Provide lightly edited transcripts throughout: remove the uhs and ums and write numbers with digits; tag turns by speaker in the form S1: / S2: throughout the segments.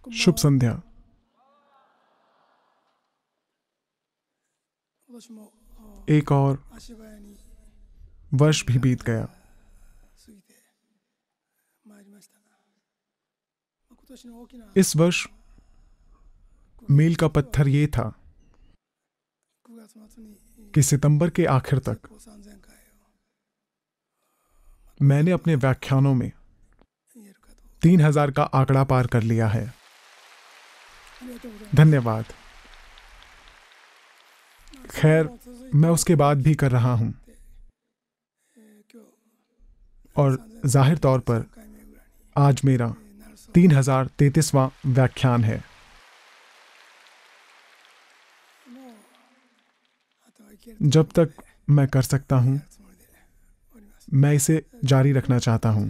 S1: शुभ संध्या। एक और वर्ष भी बीत गया। इस वर्ष मील का पत्थर ये था कि सितंबर के आखिर तक मैंने अपने व्याख्यानों में 3000 का आंकड़ा पार कर लिया है। धन्यवाद। खैर, मैं उसके बाद भी कर रहा हूं और जाहिर तौर पर आज मेरा 3033वां व्याख्यान है। जब तक मैं कर सकता हूं, मैं इसे जारी रखना चाहता हूं।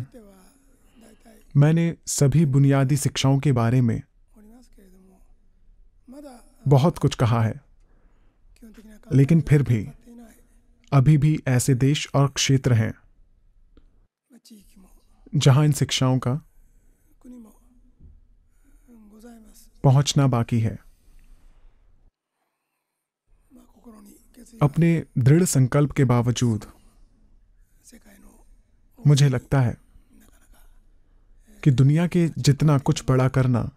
S1: मैंने सभी बुनियादी शिक्षाओं के बारे में बहुत कुछ कहा है, लेकिन फिर भी अभी भी ऐसे देश और क्षेत्र हैं जहां इन शिक्षाओं का पहुंचना बाकी है। अपने दृढ़ संकल्प के बावजूद मुझे लगता है कि दुनिया के जितना कुछ बड़ा करना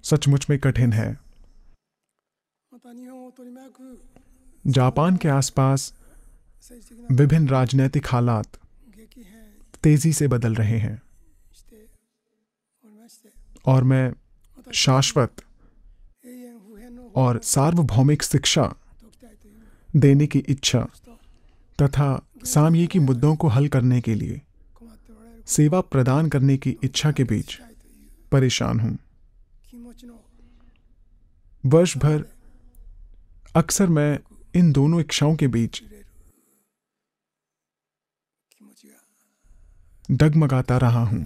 S1: सचमुच में कठिन है। जापान के आसपास विभिन्न राजनीतिक हालात तेजी से बदल रहे हैं और मैं शाश्वत और सार्वभौमिक शिक्षा देने की इच्छा तथा सामयिकी मुद्दों को हल करने के लिए सेवा प्रदान करने की इच्छा के बीच परेशान हूं। वर्ष भर अक्सर मैं इन दोनों इच्छाओं के बीच डगमगाता रहा हूं।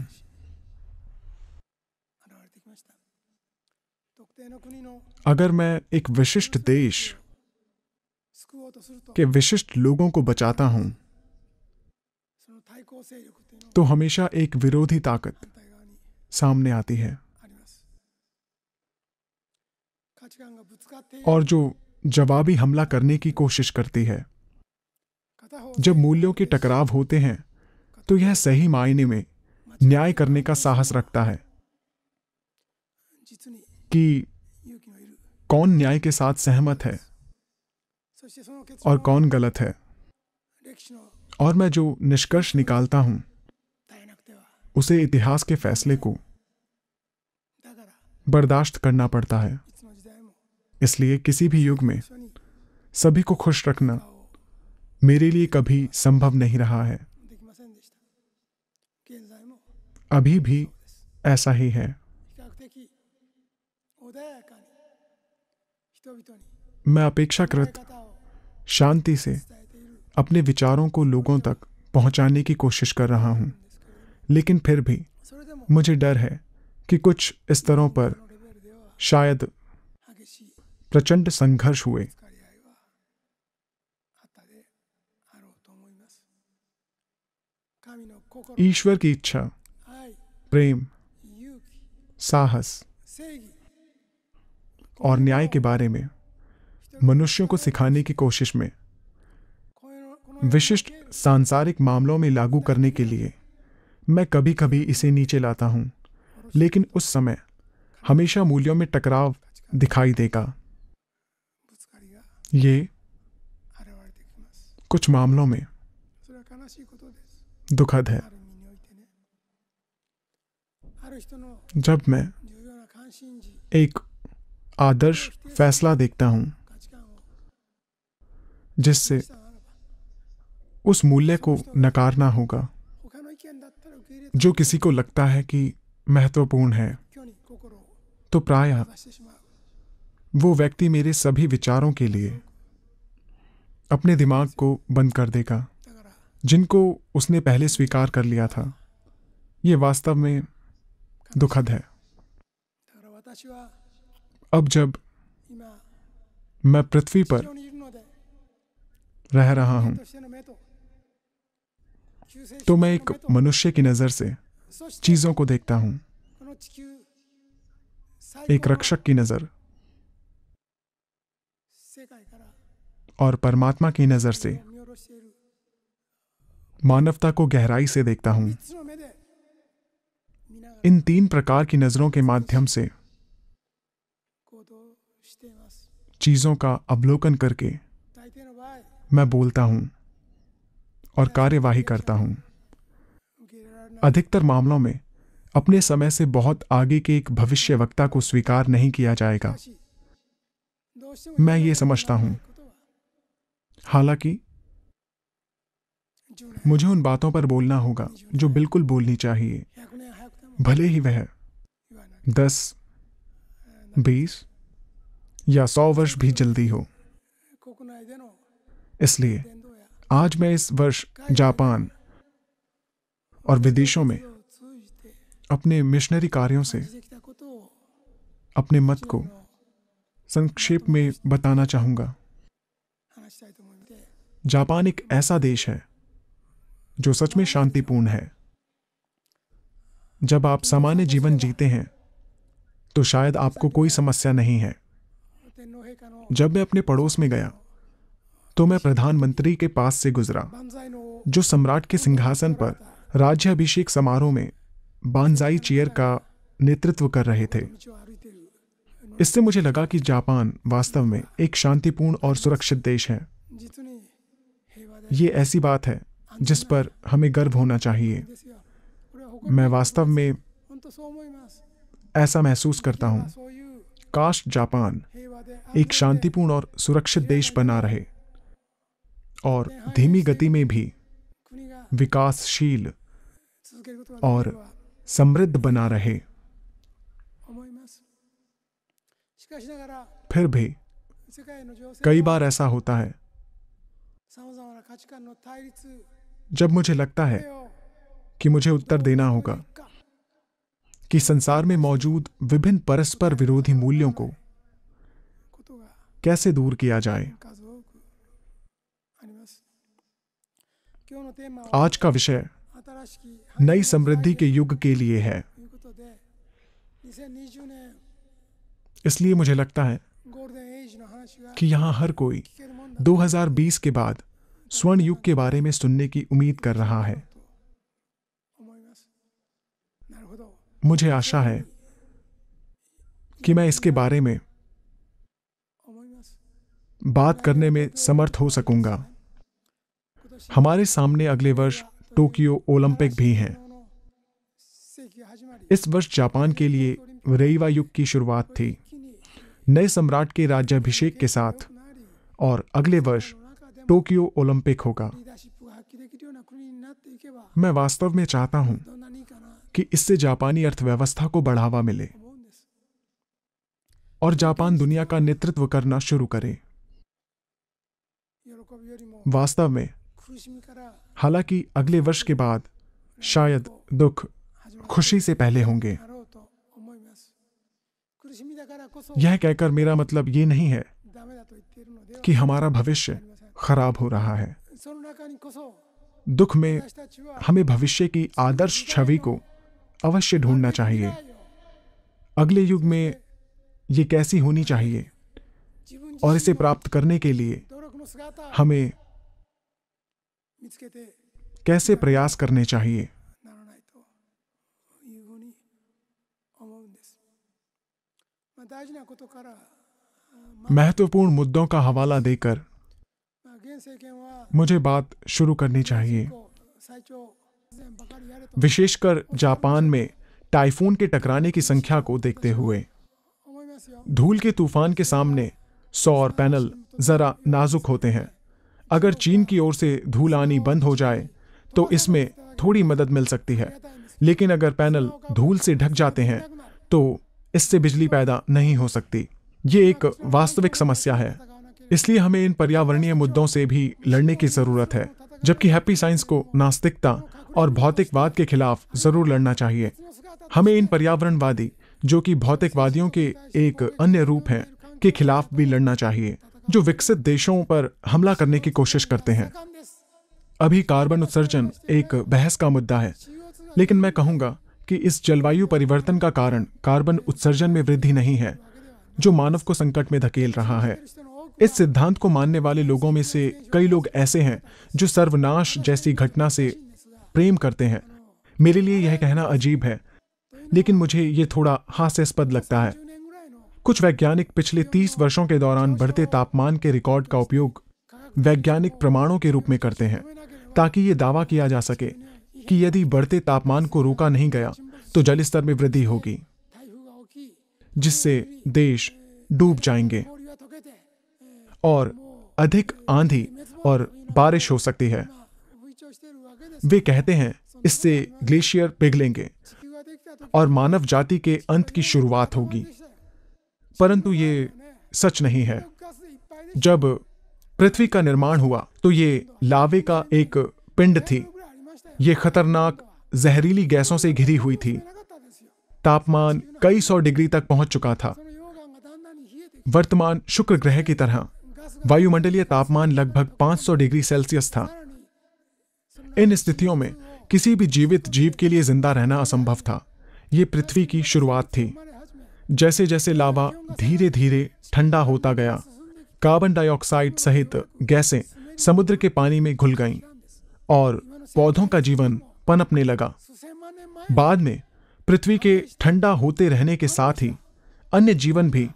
S1: अगर मैं एक विशिष्ट देश के विशिष्ट लोगों को बचाता हूं, तो हमेशा एक विरोधी ताकत सामने आती है और जो जवाबी हमला करने की कोशिश करती है। जब मूल्यों के टकराव होते हैं तो यह सही मायने में न्याय करने का साहस रखता है कि कौन न्याय के साथ सहमत है और कौन गलत है। और मैं जो निष्कर्ष निकालता हूं उसे इतिहास के फैसले को बर्दाश्त करना पड़ता है। इसलिए किसी भी युग में सभी को खुश रखना मेरे लिए कभी संभव नहीं रहा है। अभी भी ऐसा ही है। मैं अपेक्षाकृत शांति से अपने विचारों को लोगों तक पहुंचाने की कोशिश कर रहा हूं, लेकिन फिर भी मुझे डर है कि कुछ स्तरों पर शायद प्रचंड संघर्ष हुए। ईश्वर की इच्छा, प्रेम, साहस और न्याय के बारे में मनुष्यों को सिखाने की कोशिश में विशिष्ट सांसारिक मामलों में लागू करने के लिए मैं कभी कभी इसे नीचे लाता हूं, लेकिन उस समय हमेशा मूल्यों में टकराव दिखाई देगा। ये कुछ मामलों में दुखद है। जब मैं एक आदर्श फैसला देखता हूं जिससे उस मूल्य को नकारना होगा जो किसी को लगता है कि महत्वपूर्ण है, तो प्रायः वो व्यक्ति मेरे सभी विचारों के लिए अपने दिमाग को बंद कर देगा जिनको उसने पहले स्वीकार कर लिया था। ये वास्तव में दुखद है। अब जब मैं पृथ्वी पर रह रहा हूं तो मैं एक मनुष्य की नजर से चीजों को देखता हूं, एक रक्षक की नजर और परमात्मा की नजर से मानवता को गहराई से देखता हूं। इन 3 प्रकार की नजरों के माध्यम से चीजों का अवलोकन करके मैं बोलता हूं और कार्यवाही करता हूं। अधिकतर मामलों में अपने समय से बहुत आगे के एक भविष्यवक्ता को स्वीकार नहीं किया जाएगा। मैं ये समझता हूं। हालांकि मुझे उन बातों पर बोलना होगा जो बिल्कुल बोलनी चाहिए, भले ही वह 10, 20 या 100 वर्ष भी जल्दी हो। इसलिए आज मैं इस वर्ष जापान और विदेशों में अपने मिशनरी कार्यों से अपने मत को संक्षेप में बताना चाहूंगा। जापान एक ऐसा देश है जो सच में शांतिपूर्ण है। जब आप सामान्य जीवन जीते हैं तो शायद आपको कोई समस्या नहीं है। जब मैं अपने पड़ोस में गया तो मैं प्रधानमंत्री के पास से गुजरा जो सम्राट के सिंहासन पर राज्याभिषेक समारोह में बानजाई चेयर का नेतृत्व कर रहे थे। इससे मुझे लगा कि जापान वास्तव में एक शांतिपूर्ण और सुरक्षित देश है। ये ऐसी बात है जिस पर हमें गर्व होना चाहिए। मैं वास्तव में ऐसा महसूस करता हूं। काश जापान एक शांतिपूर्ण और सुरक्षित देश बना रहे और धीमी गति में भी विकासशील और समृद्ध बना रहे। फिर भी कई बार ऐसा होता है जब मुझे लगता है कि मुझे उत्तर देना होगा कि संसार में मौजूद विभिन्न परस्पर विरोधी मूल्यों को कैसे दूर किया जाए। आज का विषय नई समृद्धि के युग के लिए है। इसलिए मुझे लगता है कि यहां हर कोई 2020 के बाद स्वर्ण युग के बारे में सुनने की उम्मीद कर रहा है। मुझे आशा है कि मैं इसके बारे में बात करने में समर्थ हो सकूंगा। हमारे सामने अगले वर्ष टोक्यो ओलंपिक भी हैं। इस वर्ष जापान के लिए रेइवा युग की शुरुआत थी नए सम्राट के राज्याभिषेक के साथ, और अगले वर्ष टोक्यो ओलंपिक होगा। मैं वास्तव में चाहता हूं कि इससे जापानी अर्थव्यवस्था को बढ़ावा मिले और जापान दुनिया का नेतृत्व करना शुरू करे। वास्तव में हालांकि अगले वर्ष के बाद शायद दुख खुशी से पहले होंगे। यह कहकर मेरा मतलब ये नहीं है कि हमारा भविष्य खराब हो रहा है। दुख में हमें भविष्य की आदर्श छवि को अवश्य ढूंढना चाहिए। अगले युग में ये कैसी होनी चाहिए और इसे प्राप्त करने के लिए हमें कैसे प्रयास करने चाहिए। महत्वपूर्ण मुद्दों का हवाला देकर मुझे बात शुरू करनी चाहिए। विशेषकर जापान में टाइफून के टकराने की संख्या को देखते हुए धूल के तूफान के सामने सौर पैनल जरा नाजुक होते हैं। अगर चीन की ओर से धूल आनी बंद हो जाए तो इसमें थोड़ी मदद मिल सकती है, लेकिन अगर पैनल धूल से ढक जाते हैं तो इससे बिजली पैदा नहीं हो सकती। ये एक वास्तविक समस्या है। इसलिए हमें इन पर्यावरणीय मुद्दों से भी लड़ने की जरूरत है, जबकि हैप्पी साइंस को नास्तिकता और भौतिकवाद के खिलाफ जरूर लड़ना चाहिए। हमें इन पर्यावरणवादी, जो कि भौतिकवादियों के एक अन्य रूप हैं, के खिलाफ भी लड़ना चाहिए, जो विकसित देशों पर हमला करने की कोशिश करते हैं। अभी कार्बन उत्सर्जन एक बहस का मुद्दा है। लेकिन मैं कहूंगा कि इस जलवायु परिवर्तन का कारण कार्बन उत्सर्जन में वृद्धि नहीं है, जो मानव को संकट में धकेल रहा है। इस सिद्धांत को मानने वाले लोगों में से कई लोग ऐसे हैं जो सर्वनाश जैसी घटना से प्रेम करते हैं। मेरे लिए यह कहना अजीब है, लेकिन मुझे यह थोड़ा हास्यास्पद लगता है। कुछ वैज्ञानिक पिछले 30 वर्षों के दौरान बढ़ते तापमान के रिकॉर्ड का उपयोग वैज्ञानिक प्रमाणों के रूप में करते हैं, ताकि ये दावा किया जा सके कि यदि बढ़ते तापमान को रोका नहीं गया तो जल स्तर में वृद्धि होगी, जिससे देश डूब जाएंगे और अधिक आंधी और बारिश हो सकती है। वे कहते हैं इससे ग्लेशियर पिघलेंगे और मानव जाति के अंत की शुरुआत होगी, परंतु ये सच नहीं है। जब पृथ्वी का निर्माण हुआ तो ये लावे का एक पिंड थी। ये खतरनाक जहरीली गैसों से घिरी हुई थी। तापमान कई 100 डिग्री तक पहुंच चुका था। वर्तमान शुक्र ग्रह की तरह वायुमंडलीय तापमान लगभग 500 डिग्री सेल्सियस था। इन स्थितियों में किसी भी जीवित जीव के लिए जिंदा रहना असंभव था। ये पृथ्वी की शुरुआत थी। जैसे जैसे लावा धीरे धीरे ठंडा होता गया, कार्बन डाइऑक्साइड सहित गैसें समुद्र के पानी में घुल गईं और पौधों का जीवन पनपने लगा। बाद में पृथ्वी के ठंडा होते रहने के साथ ही अन्य जीवन भी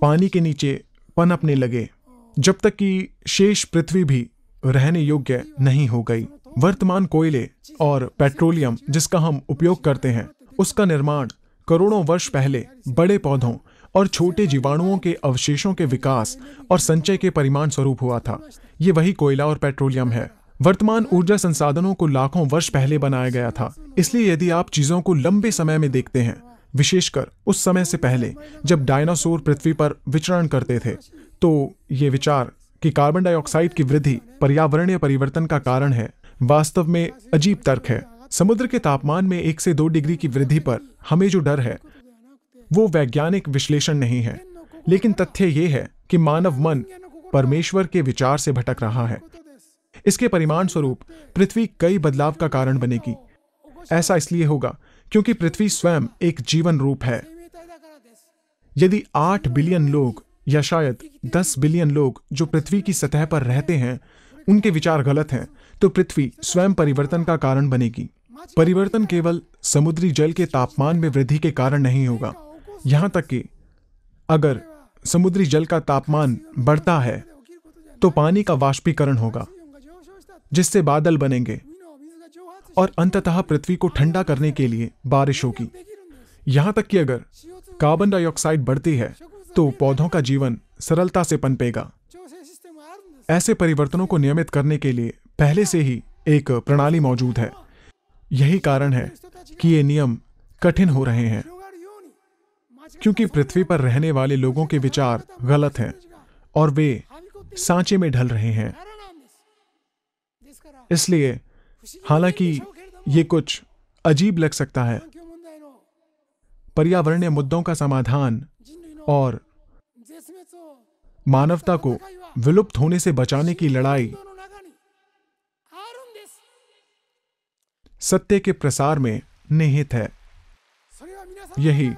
S1: पानी के नीचे पनपने लगे, जब तक कि शेष पृथ्वी भी रहने योग्य नहीं हो गई। वर्तमान कोयले और पेट्रोलियम जिसका हम उपयोग करते हैं, उसका निर्माण करोड़ों वर्ष पहले बड़े पौधों और छोटे जीवाणुओं के अवशेषों के विकास और संचय के परिणाम स्वरूप हुआ था। ये वही कोयला और पेट्रोलियम है। वर्तमान ऊर्जा संसाधनों को लाखों वर्ष पहले बनाया गया था। इसलिए यदि आप चीजों को लंबे समय में देखते हैं, विशेषकर उस समय से पहले जब डायनासोर पृथ्वी पर विचरण करते थे, तो ये विचार कि कार्बन डाइऑक्साइड की वृद्धि पर्यावरणीय परिवर्तन का कारण है, वास्तव में अजीब तर्क है। समुद्र के तापमान में 1 से 2 डिग्री की वृद्धि पर हमें जो डर है वो वैज्ञानिक विश्लेषण नहीं है, लेकिन तथ्य ये है कि मानव मन परमेश्वर के विचार से भटक रहा है। इसके परिणाम स्वरूप पृथ्वी कई बदलाव का कारण बनेगी। ऐसा इसलिए होगा क्योंकि पृथ्वी स्वयं एक जीवन रूप है। यदि 8 बिलियन लोग या शायद 10 बिलियन लोग जो पृथ्वी की सतह पर रहते हैं उनके विचार गलत हैं, तो पृथ्वी स्वयं परिवर्तन का कारण बनेगी। परिवर्तन केवल समुद्री जल के तापमान में वृद्धि के कारण नहीं होगा। यहां तक कि अगर समुद्री जल का तापमान बढ़ता है तो पानी का वाष्पीकरण होगा, जिससे बादल बनेंगे और अंततः पृथ्वी को ठंडा करने के लिए बारिश होगी। यहां तक कि अगर कार्बन डाइऑक्साइड बढ़ती है तो पौधों का जीवन सरलता से पनपेगा। ऐसे परिवर्तनों को नियमित करने के लिए पहले से ही एक प्रणाली मौजूद है। यही कारण है कि ये नियम कठिन हो रहे हैं, क्योंकि पृथ्वी पर रहने वाले लोगों के विचार गलत हैं और वे सांचे में ढल रहे हैं। इसलिए हालांकि ये कुछ अजीब लग सकता है, पर्यावरणीय मुद्दों का समाधान और मानवता को विलुप्त होने से बचाने की लड़ाई सत्य के प्रसार में निहित है। यही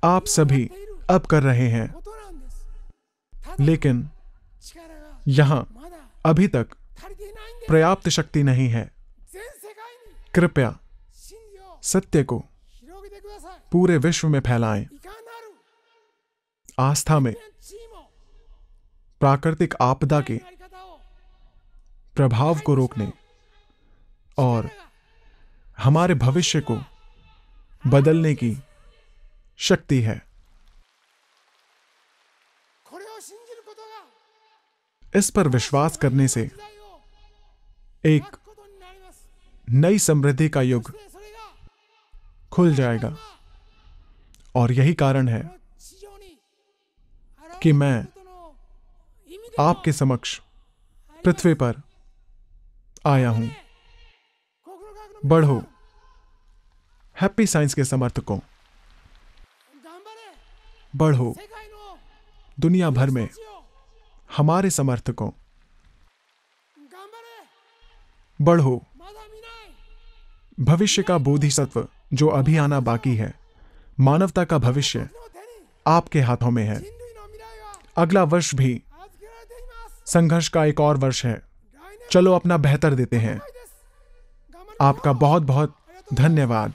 S1: आप सभी अब कर रहे हैं, लेकिन यहां अभी तक पर्याप्त शक्ति नहीं है। कृपया सत्य को पूरे विश्व में फैलाएं। आस्था में प्राकृतिक आपदा के प्रभाव को रोकने और हमारे भविष्य को बदलने की शक्ति है। इस पर विश्वास करने से एक नई समृद्धि का युग खुल जाएगा। और यही कारण है कि मैं आपके समक्ष पृथ्वी पर आया हूं। बढ़ो हैप्पी साइंस के समर्थकों, बढ़ो दुनिया भर में हमारे समर्थकों, बढ़ो भविष्य का बोधिसत्व जो अभी आना बाकी है, मानवता का भविष्य आपके हाथों में है। अगला वर्ष भी संघर्ष का एक और वर्ष है। चलो अपना बेहतर देते हैं। आपका बहुत बहुत धन्यवाद।